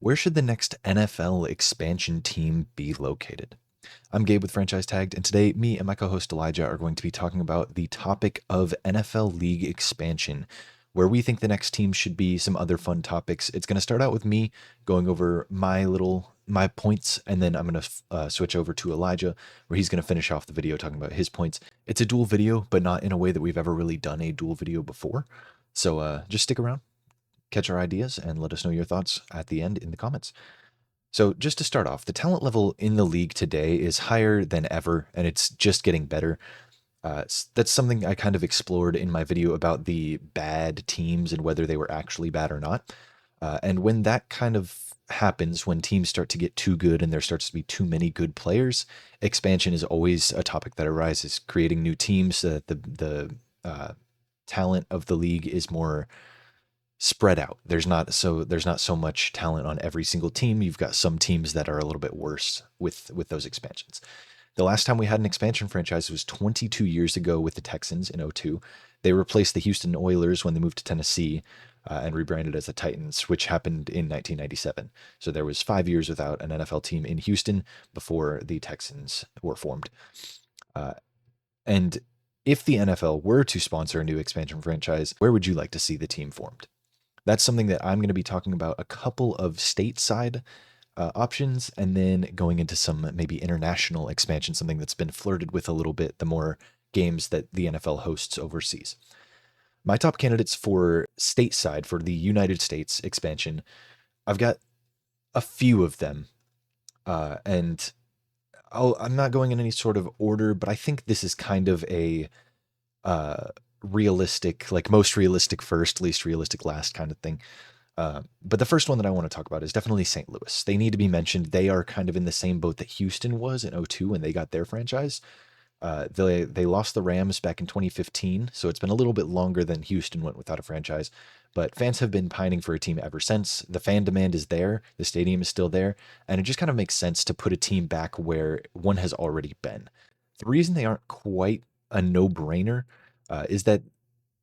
Where should the next NFL expansion team be located? I'm Gabe with Franchise Tagged, and today me and my co-host Elijah are going to be talking about the topic of NFL league expansion, where we think the next team should be, some other fun topics. It's going to start out with me going over my points, and then I'm going to switch over to Elijah, where he's going to finish off the video talking about his points. It's a dual video, but not in a way that we've ever really done a dual video before. So just stick around, catch our ideas, and let us know your thoughts at the end in the comments. So, just to start off, the talent level in the league today is higher than ever, and it's just getting better. That's something I kind of explored in my video about the bad teams and whether they were actually bad or not. And when that kind of happens, when teams start to get too good and there starts to be too many good players, expansion is always a topic that arises. Creating new teams so that the talent of the league is more spread out. There's not so much talent on every single team. You've got some teams that are a little bit worse with those expansions. The last time we had an expansion franchise was 22 years ago with the Texans in '02. They replaced the Houston Oilers when they moved to Tennessee and rebranded as the Titans, which happened in 1997. So there was 5 years without an NFL team in Houston before the Texans were formed. Uh, and if the NFL were to sponsor a new expansion franchise, where would you like to see the team formed? That's something that I'm going to be talking about a couple of stateside options, and then going into some maybe international expansion, something that's been flirted with a little bit, the more games that the NFL hosts overseas. My top candidates for stateside, for the United States expansion, I've got a few of them. And I'm not going in any sort of order, but I think this is kind of a uh, realistic, like most realistic first, least realistic last kind of thing. But the first one that I want to talk about is definitely St. Louis. They need to be mentioned. They are kind of in the same boat that Houston was in '02 when they got their franchise. They lost the Rams back in 2015, so it's been a little bit longer than Houston went without a franchise. But fans have been pining for a team ever since. The fan demand is there, the stadium is still there, and it just kind of makes sense to put a team back where one has already been. The reason they aren't quite a no-brainer is that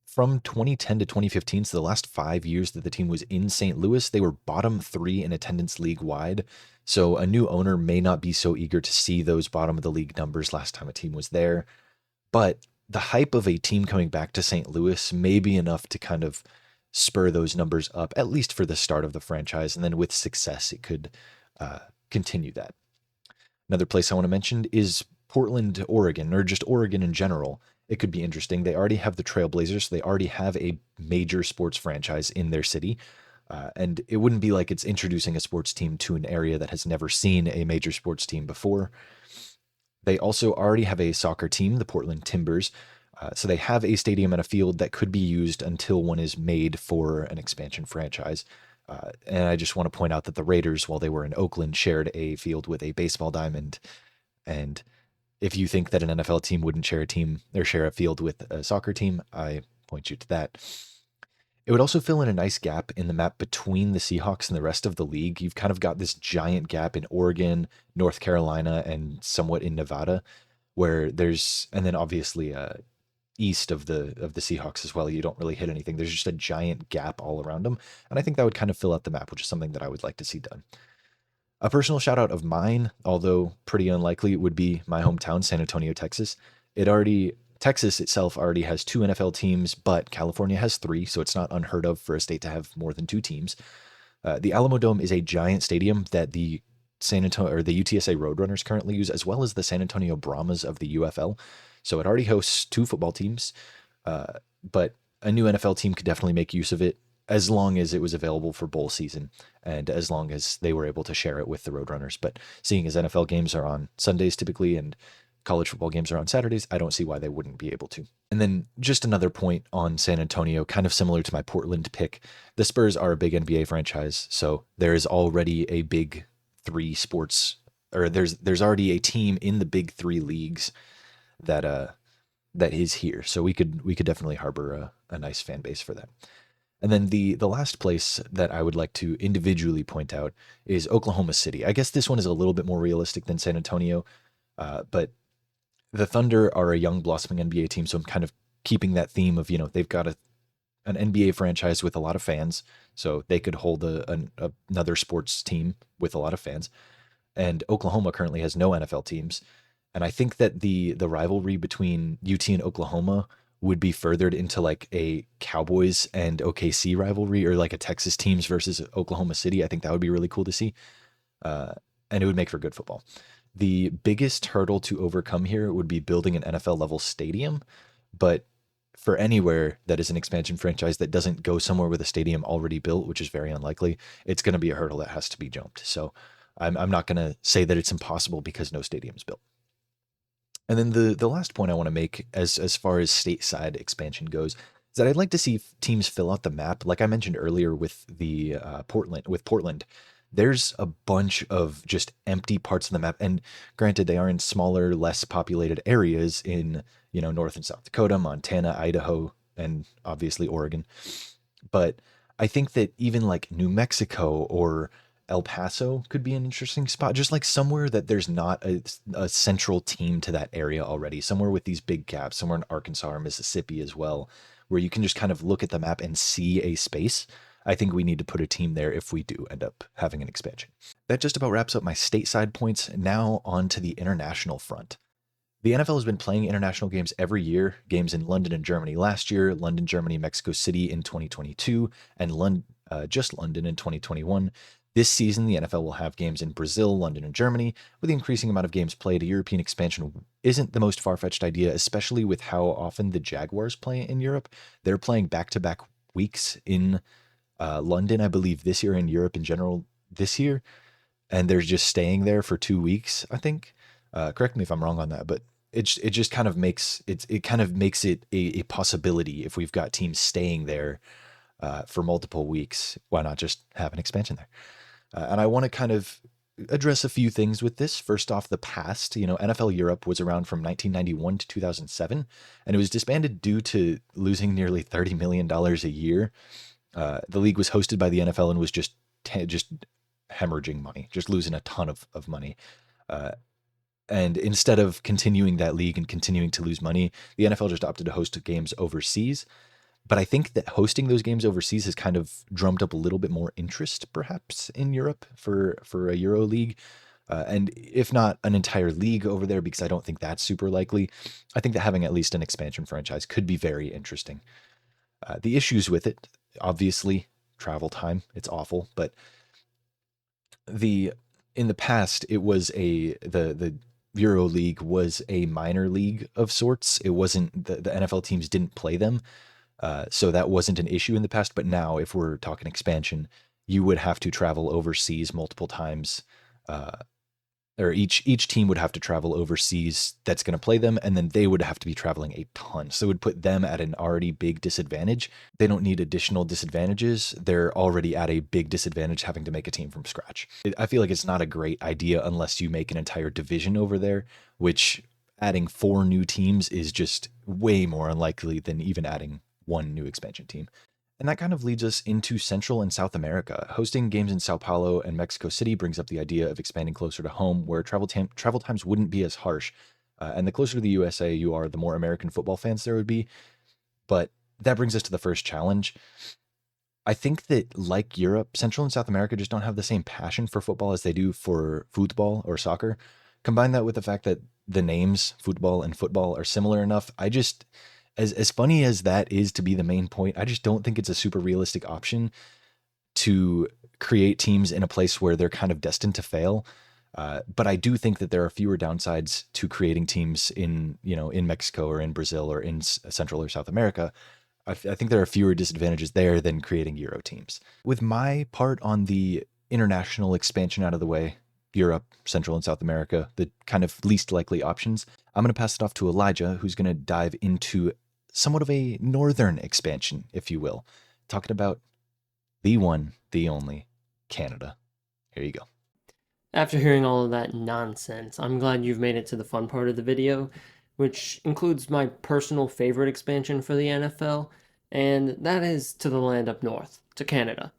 from 2010 to 2015, so the last 5 years that the team was in St. Louis, they were bottom three in attendance league wide. So a new owner may not be so eager to see those bottom of the league numbers last time a team was there. But the hype of a team coming back to St. Louis may be enough to kind of spur those numbers up, at least for the start of the franchise. And then with success, it could continue that. Another place I want to mention is Portland, Oregon, or just Oregon in general. It could be interesting. They already have the Trailblazers, so they already have a major sports franchise in their city. And it wouldn't be like it's introducing a sports team to an area that has never seen a major sports team before. They also already have a soccer team, the Portland Timbers. So they have a stadium and a field that could be used until one is made for an expansion franchise. And I just want to point out that the Raiders, while they were in Oakland, shared a field with a baseball diamond. And if you think that an NFL team wouldn't share a team or share a field with a soccer team, I point you to that. It would also fill in a nice gap in the map between the Seahawks and the rest of the league. You've kind of got this giant gap in Oregon, North Carolina, and somewhat in Nevada, where there's, and then obviously east of the Seahawks as well. You don't really hit anything. There's just a giant gap all around them, and I think that would kind of fill out the map, which is something that I would like to see done. A personal shout out of mine, although pretty unlikely, would be my hometown, San Antonio, Texas. Texas itself already has two NFL teams, but California has three, so it's not unheard of for a state to have more than two teams. The Alamo Dome is a giant stadium that the San Antonio or the UTSA Roadrunners currently use, as well as the San Antonio Brahmas of the UFL. So it already hosts two football teams, but a new NFL team could definitely make use of it as long as it was available for bowl season and as long as they were able to share it with the Roadrunners. But seeing as NFL games are on Sundays typically and college football games are on Saturdays, I don't see why they wouldn't be able to. And then just another point on San Antonio, kind of similar to my Portland pick. The Spurs are a big NBA franchise, so there is already a big three sports, or there's already a team in the big three leagues that that is here. So we could definitely harbor a nice fan base for that. And then the last place that I would like to individually point out is Oklahoma City. I guess this one is a little bit more realistic than San Antonio, but the Thunder are a young blossoming NBA team, so I'm kind of keeping that theme of, they've got an NBA franchise with a lot of fans, So they could hold another sports team with a lot of fans. And Oklahoma currently has no NFL teams. And I think that the rivalry between UT and Oklahoma would be furthered into like a Cowboys and OKC rivalry, or like a Texas teams versus Oklahoma City. I think that would be really cool to see. Uh, and it would make for good football. The biggest hurdle to overcome here would be building an NFL level stadium. But for anywhere that is an expansion franchise that doesn't go somewhere with a stadium already built, which is very unlikely, it's going to be a hurdle that has to be jumped. So I'm not going to say that it's impossible because no stadium is built. And then the last point I want to make as far as stateside expansion goes is that I'd like to see teams fill out the map. Like I mentioned earlier with the Portland, there's a bunch of just empty parts of the map. And granted, they are in smaller, less populated areas in North and South Dakota, Montana, Idaho, and obviously Oregon. But I think that even like New Mexico or El Paso could be an interesting spot, just like somewhere that there's not a central team to that area already, somewhere with these big gaps, somewhere in Arkansas or Mississippi as well, where you can just kind of look at the map and see a space. I think we need to put a team there if we do end up having an expansion. That just about wraps up my stateside points. Now on to the international front. The NFL has been playing international games every year, games in London and Germany last year, London, Germany, Mexico City in 2022, and just London in 2021. This season, the NFL will have games in Brazil, London, and Germany. With the increasing amount of games played, a European expansion isn't the most far-fetched idea, especially with how often the Jaguars play in Europe. They're playing back-to-back weeks in London, I believe, this year, in Europe in general this year, and they're just staying there for 2 weeks, I think. Correct me if I'm wrong on that, but it just kind of makes it a possibility if we've got teams staying there for multiple weeks. Why not just have an expansion there? And I want to kind of address a few things with this. First off, the past. NFL Europe was around from 1991 to 2007, and it was disbanded due to losing nearly $30 million a year. The league was hosted by the NFL and was just hemorrhaging money, just losing a ton of money. And instead of continuing that league and continuing to lose money, the NFL just opted to host games overseas. But I think that hosting those games overseas has kind of drummed up a little bit more interest, perhaps, in Europe for a Euro league. And if not an entire league over there, because I don't think that's super likely, I think that having at least an expansion franchise could be very interesting. The issues with it, obviously, travel time, it's awful. But in the past, it was the Euro League was a minor league of sorts. It wasn't the NFL teams didn't play them. So that wasn't an issue in the past, but now if we're talking expansion, you would have to travel overseas multiple times, or each team would have to travel overseas that's going to play them, and then they would have to be traveling a ton. So it would put them at an already big disadvantage. They don't need additional disadvantages. They're already at a big disadvantage having to make a team from scratch. I feel like it's not a great idea unless you make an entire division over there, which adding 4 new teams is just way more unlikely than even adding 1 new expansion team. And that kind of leads us into Central and South America. Hosting games in Sao Paulo and Mexico City brings up the idea of expanding closer to home, where travel times wouldn't be as harsh. And the closer to the USA you are, the more American football fans there would be. But that brings us to the first challenge. I think that, like Europe, Central and South America just don't have the same passion for football as they do for football or soccer. Combine that with the fact that the names football and football are similar enough. As funny as that is to be the main point, I just don't think it's a super realistic option to create teams in a place where they're kind of destined to fail. But I do think that there are fewer downsides to creating teams in Mexico or in Brazil or in Central or South America. I think there are fewer disadvantages there than creating Euro teams. With my part on the international expansion out of the way, Europe, Central and South America, the kind of least likely options, I'm going to pass it off to Elijah, who's going to dive into somewhat of a northern expansion, if you will, talking about the one, the only, Canada. Here you go. After hearing all of that nonsense, I'm glad you've made it to the fun part of the video, which includes my personal favorite expansion for the NFL, and that is to the land up north, to Canada.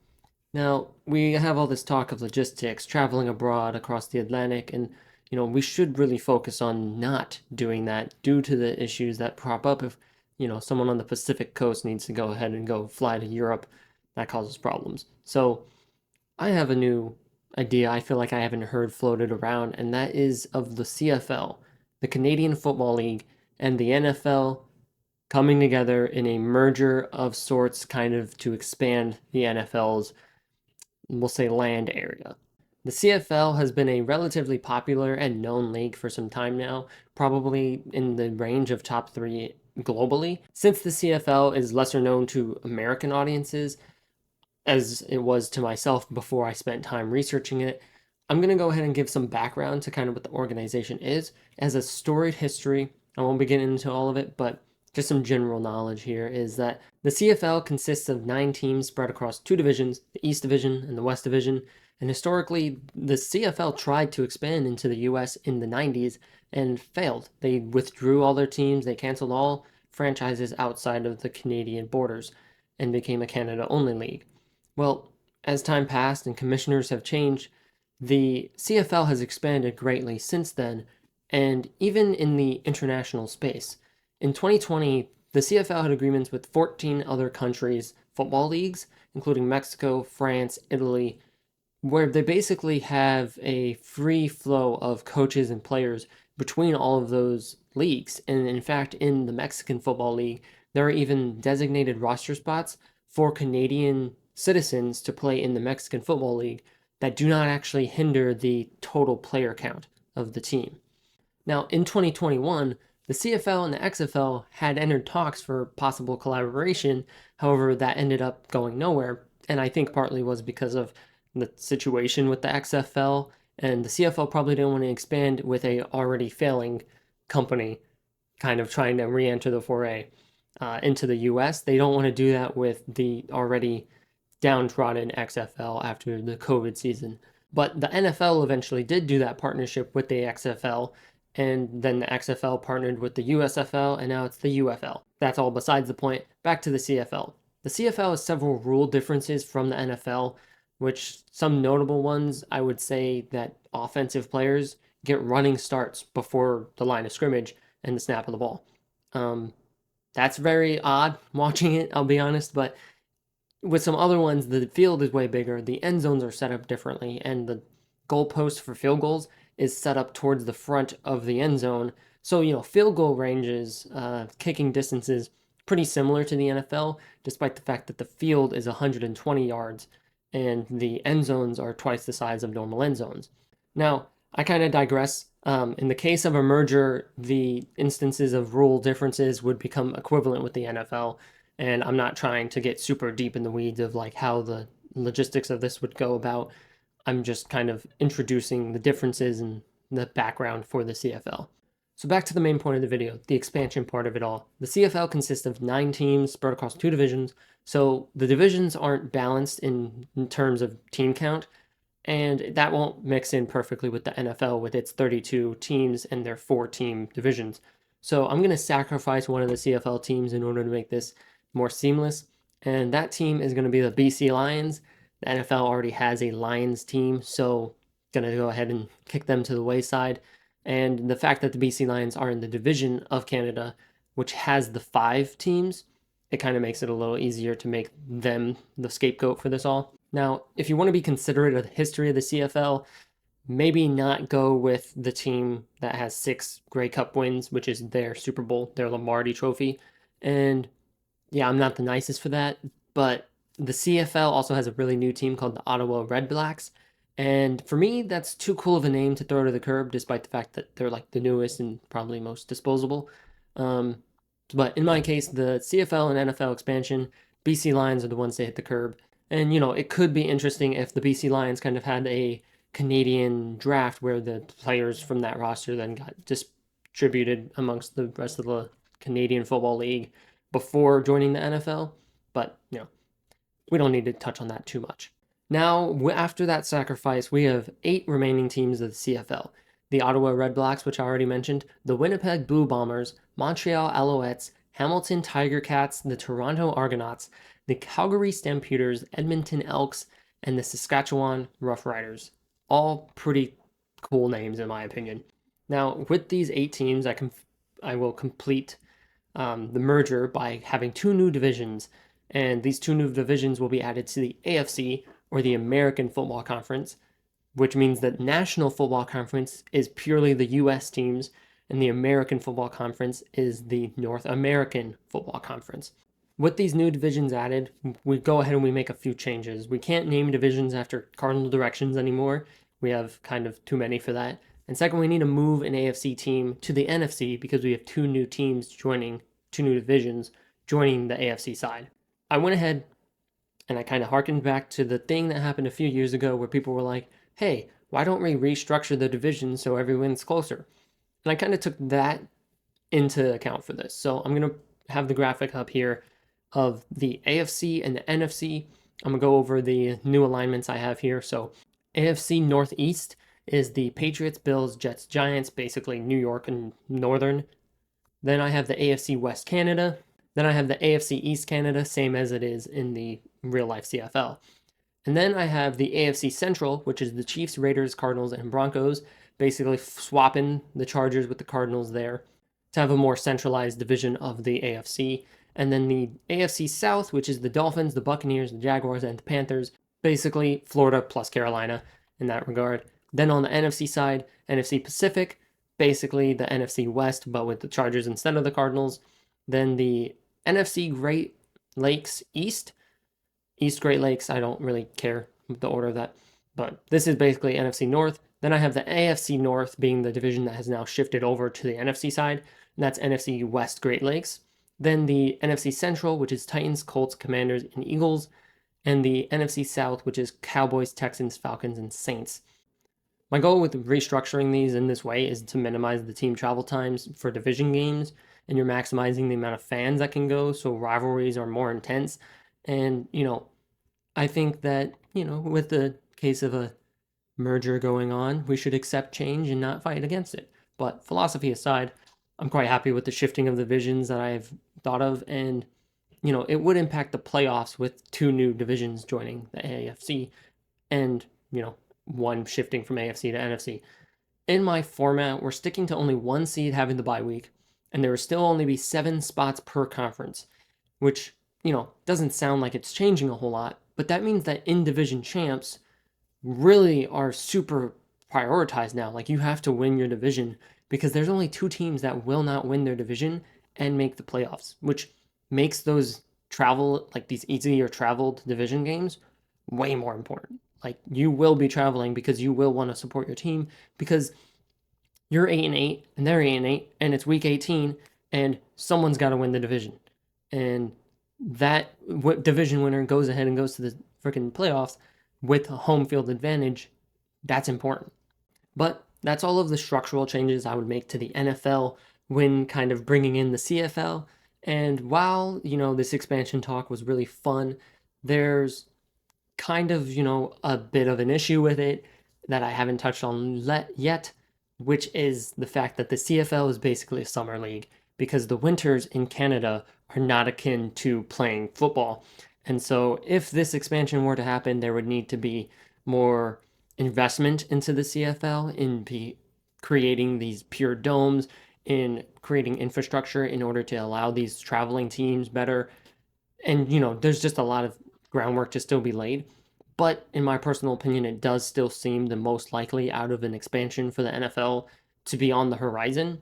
Now, we have all this talk of logistics, traveling abroad across the Atlantic, and we should really focus on not doing that due to the issues that prop up if someone on the Pacific coast needs to go ahead and go fly to Europe. that causes problems. So I have a new idea I feel like I haven't heard floated around, and that is of the CFL, the Canadian Football League, and the NFL coming together in a merger of sorts, kind of to expand the NFL's, we'll say, land area. The CFL has been a relatively popular and known league for some time now, probably in the range of top three globally. Since the CFL is lesser known to American audiences, as it was to myself before I spent time researching it, I'm going to go ahead and give some background to kind of what the organization is. As a storied history, I won't be getting into all of it, but just some general knowledge here is that the CFL consists of 9 teams spread across 2 divisions, the East Division and the West Division. And historically, the CFL tried to expand into the US in the 90s and failed. They withdrew all their teams, they canceled all franchises outside of the Canadian borders and became a Canada only league. Well, as time passed and commissioners have changed, the CFL has expanded greatly since then, and even in the international space. In 2020, the CFL had agreements with 14 other countries' football leagues, including Mexico, France, Italy, where they basically have a free flow of coaches and players between all of those leagues. And in fact, in the Mexican Football League, there are even designated roster spots for Canadian citizens to play in the Mexican Football League that do not actually hinder the total player count of the team. Now, in 2021, the CFL and the XFL had entered talks for possible collaboration. However, that ended up going nowhere. And I think partly was because of the situation with the XFL, and the CFL probably didn't want to expand with a already failing company kind of trying to re-enter the foray into the US. They don't want to do that with the already downtrodden XFL after the COVID season. But the NFL eventually did do that partnership with the XFL, and then the XFL partnered with the USFL, and now it's the UFL. That's all besides the point. Back to the CFL. The CFL has several rule differences from the NFL, which some notable ones, I would say that offensive players get running starts before the line of scrimmage and the snap of the ball. That's very odd watching it, I'll be honest, but with some other ones, the field is way bigger, the end zones are set up differently, and the goalpost for field goals is set up towards the front of the end zone. So, field goal ranges, kicking distances, pretty similar to the NFL, despite the fact that the field is 120 yards and the end zones are twice the size of normal end zones. Now, I kind of digress. In the case of a merger, the instances of rule differences would become equivalent with the NFL, and I'm not trying to get super deep in the weeds of like how the logistics of this would go about. I'm just kind of introducing the differences and the background for the CFL. So back to the main point of the video, the expansion part of it all. The CFL consists of 9 teams spread across 2 divisions, so the divisions aren't balanced in terms of team count, and that won't mix in perfectly with the NFL with its 32 teams and their 4-team divisions. So I'm going to sacrifice one of the CFL teams in order to make this more seamless, and that team is going to be the BC Lions. The NFL already has a Lions team, so going to go ahead and kick them to the wayside. And the fact that the BC Lions are in the division of Canada, which has the 5 teams, it kind of makes it a little easier to make them the scapegoat for this all. Now, if you want to be considerate of the history of the CFL, maybe not go with the team that has 6 Grey Cup wins, which is their Super Bowl, their Lombardi trophy. And yeah, I'm not the nicest for that, but the CFL also has a really new team called the Ottawa Red Blacks. And for me, that's too cool of a name to throw to the curb, despite the fact that they're like the newest and probably most disposable. Um, but in my case, the CFL and NFL expansion, BC Lions are the ones that hit the curb. And, it could be interesting if the BC Lions kind of had a Canadian draft where the players from that roster then got distributed amongst the rest of the Canadian Football League before joining the NFL. But, we don't need to touch on that too much. Now, after that sacrifice, we have 8 remaining teams of the CFL. The Ottawa Red Blacks, which I already mentioned, the Winnipeg Blue Bombers, Montreal Alouettes, Hamilton Tiger Cats, the Toronto Argonauts, the Calgary Stampeders, Edmonton Elks, and the Saskatchewan Roughriders. All pretty cool names, in my opinion. Now, with these 8 teams, I will complete the merger by having 2 new divisions. And these two new divisions will be added to the AFC, or the American Football Conference, which means that National Football Conference is purely the US teams, and the American Football Conference is the North American Football Conference. With these new divisions added, we go ahead and we make a few changes. We can't name divisions after cardinal directions anymore. We have kind of too many for that. And second, we need to move an AFC team to the NFC because we have two new teams joining, two new divisions joining the AFC side. I went ahead and I kind of harkened back to the thing that happened a few years ago where people were like, hey, why don't we restructure the division so everyone's closer? And I kind of took that into account for this. So I'm going to have the graphic up here of the AFC and the NFC. I'm going to go over the new alignments I have here. So AFC Northeast is the Patriots, Bills, Jets, Giants, basically New York and Northern. Then I have the AFC West Canada. Then I have the AFC East Canada, same as it is in the real life CFL. And then I have the AFC Central, which is the Chiefs, Raiders, Cardinals, and Broncos, basically swapping the Chargers with the Cardinals there to have a more centralized division of the AFC. And then the AFC South, which is the Dolphins, the Buccaneers, the Jaguars, and the Panthers, basically Florida plus Carolina in that regard. Then on the NFC side, NFC Pacific, basically the NFC West, but with the Chargers instead of the Cardinals. Then the NFC Great Lakes East, East Great Lakes, I don't really care the order of that, but this is basically NFC North. Then I have the AFC North being the division that has now shifted over to the NFC side, and that's NFC West Great Lakes. Then the NFC Central, which is Titans, Colts, Commanders, and Eagles, and the NFC South, which is Cowboys, Texans, Falcons, and Saints. My goal with restructuring these in this way is to minimize the team travel times for division games, and you're maximizing the amount of fans that can go, so rivalries are more intense. And, I think that, with the case of a merger going on, we should accept change and not fight against it. But philosophy aside, I'm quite happy with the shifting of the visions that I've thought of. And, it would impact the playoffs with two new divisions joining the AFC and, one shifting from AFC to NFC. In my format, we're sticking to only one seed having the bye week, and there will still only be 7 spots per conference, which, doesn't sound like it's changing a whole lot, but that means that in division champs really are super prioritized now. Like, you have to win your division because there's only 2 teams that will not win their division and make the playoffs, which makes those travel, like these easier traveled division games, way more important. Like, you will be traveling because you will want to support your team because you're 8-8 and they're 8-8 and it's week 18 and someone's got to win the division. And that division winner goes ahead and goes to the freaking playoffs with a home field advantage. That's important. But that's all of the structural changes I would make to the NFL when kind of bringing in the CFL. And while, this expansion talk was really fun, there's kind of, a bit of an issue with it that I haven't touched on yet, which is the fact that the CFL is basically a summer league because the winters in Canada are not akin to playing football. And so if this expansion were to happen, there would need to be more investment into the CFL in creating these pure domes, in creating infrastructure in order to allow these traveling teams better. And, there's just a lot of groundwork to still be laid. But in my personal opinion, it does still seem the most likely out of an expansion for the NFL to be on the horizon.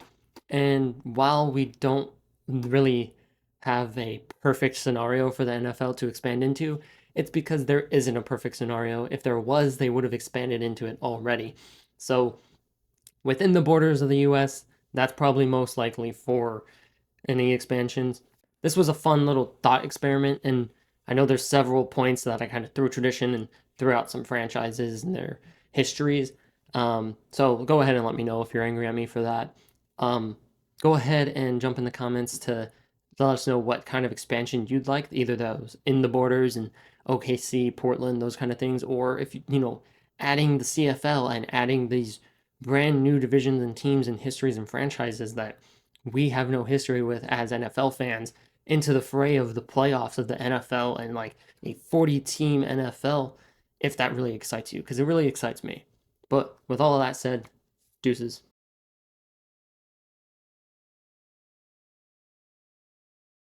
And while we don't really have a perfect scenario for the NFL to expand into, it's because there isn't a perfect scenario. If there was, they would have expanded into it already. So within the borders of the US, that's probably most likely for any expansions. This was a fun little thought experiment, and I know there's several points that I kind of threw tradition and threw out some franchises and their histories. So go ahead and let me know if you're angry at me for that. Go ahead and jump in the comments to let us know what kind of expansion you'd like, either those in the borders and OKC, Portland, those kind of things, or if adding the CFL and adding these brand new divisions and teams and histories and franchises that we have no history with as NFL fans into the fray of the playoffs of the NFL and like a 40 team NFL, if that really excites you, because it really excites me. But with all of that said, deuces.